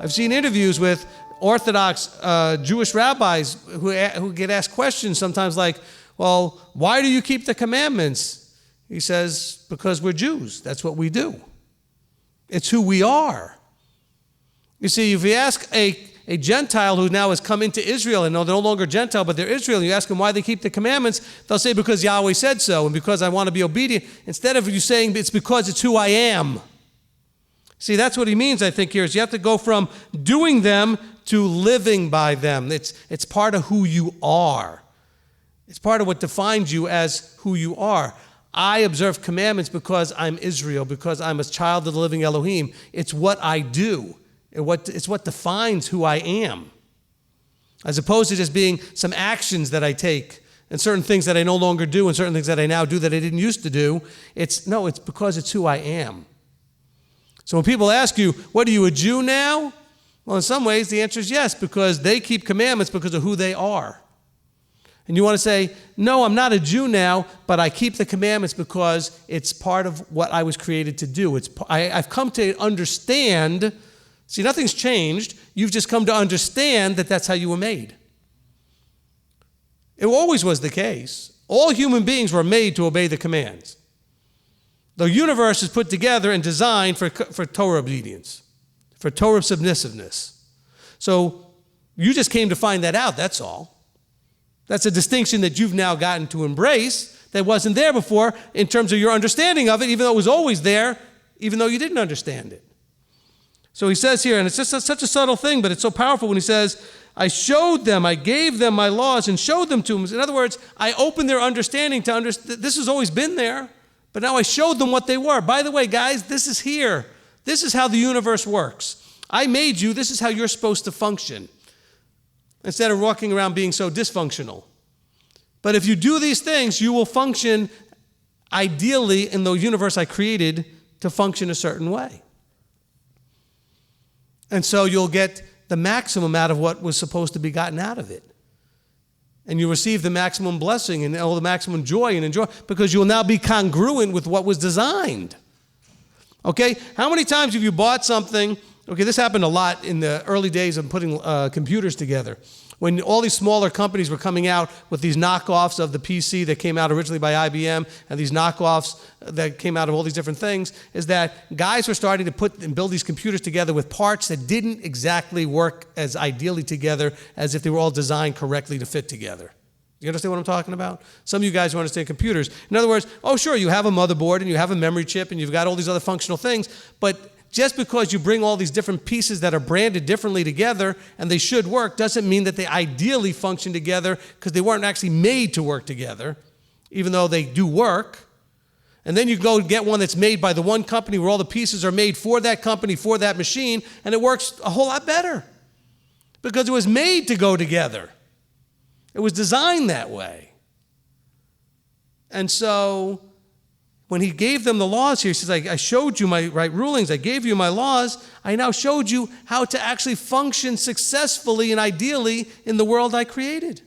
I've seen interviews with Orthodox Jewish rabbis who get asked questions sometimes like, well, why do you keep the commandments? He says, because we're Jews. That's what we do. It's who we are. You see, if you ask a Gentile who now has come into Israel, and they're no longer Gentile, but they're Israel, and you ask them why they keep the commandments, they'll say, because Yahweh said so, and because I want to be obedient, instead of you saying it's because it's who I am. See, that's what he means, I think, here, is you have to go from doing them to living by them. It's part of who you are. It's part of what defines you as who you are. I observe commandments because I'm Israel, because I'm a child of the living Elohim. It's what I do. It's what defines who I am, as opposed to just being some actions that I take and certain things that I no longer do and certain things that I now do that I didn't used to do. It's because it's who I am. So when people ask you, what are you, a Jew now? Well, in some ways, the answer is yes, because they keep commandments because of who they are. And you want to say, no, I'm not a Jew now, but I keep the commandments because it's part of what I was created to do. I've come to understand. See, nothing's changed. You've just come to understand that that's how you were made. It always was the case. All human beings were made to obey the commands. The universe is put together and designed for Torah obedience, for Torah submissiveness. So you just came to find that out, that's all. That's a distinction that you've now gotten to embrace that wasn't there before in terms of your understanding of it, even though it was always there, even though you didn't understand it. So he says here, and it's just such a subtle thing, but it's so powerful when he says, I showed them, I gave them my laws and showed them to them. In other words, I opened their understanding to understand. This has always been there, but now I showed them what they were. By the way, guys, this is here. This is how the universe works. I made you. This is how you're supposed to function, instead of walking around being so dysfunctional. But if you do these things, you will function ideally in the universe I created to function a certain way. And so you'll get the maximum out of what was supposed to be gotten out of it. And you receive the maximum blessing and all the maximum joy and enjoy, because you'll now be congruent with what was designed. Okay? How many times have you bought something? Okay, this happened a lot in the early days of putting computers together. When all these smaller companies were coming out with these knockoffs of the PC that came out originally by IBM and these knockoffs that came out of all these different things, is that guys were starting to put and build these computers together with parts that didn't exactly work as ideally together as if they were all designed correctly to fit together. You understand what I'm talking about? Some of you guys who understand computers. In other words, oh sure, you have a motherboard and you have a memory chip and you've got all these other functional things, but just because you bring all these different pieces that are branded differently together and they should work doesn't mean that they ideally function together, because they weren't actually made to work together, even though they do work. And then you go get one that's made by the one company where all the pieces are made for that company, for that machine, and it works a whole lot better because it was made to go together. It was designed that way. And so when he gave them the laws here, he says, I showed you my right rulings, I gave you my laws, I now showed you how to actually function successfully and ideally in the world I created.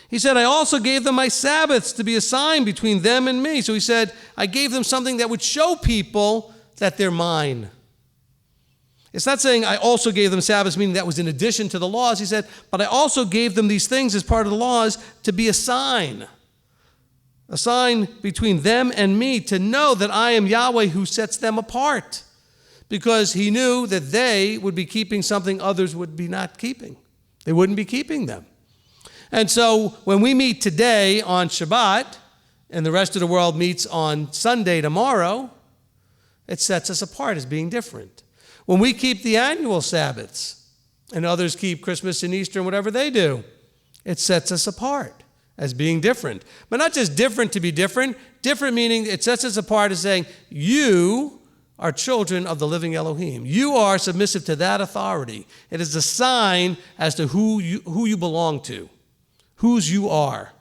He said, I also gave them my Sabbaths to be a sign between them and me. So he said, I gave them something that would show people that they're mine. It's not saying I also gave them Sabbaths, meaning that was in addition to the laws. He said, but I also gave them these things as part of the laws to be a sign between them and me, to know that I am Yahweh who sets them apart, because he knew that they would be keeping something others would be not keeping. They wouldn't be keeping them. And so when we meet today on Shabbat and the rest of the world meets on Sunday tomorrow, it sets us apart as being different. When we keep the annual Sabbaths and others keep Christmas and Easter and whatever they do, it sets us apart as being different. But not just different to be different. Different meaning it sets us apart as saying, you are children of the living Elohim. You are submissive to that authority. It is a sign as to who you belong to, whose you are.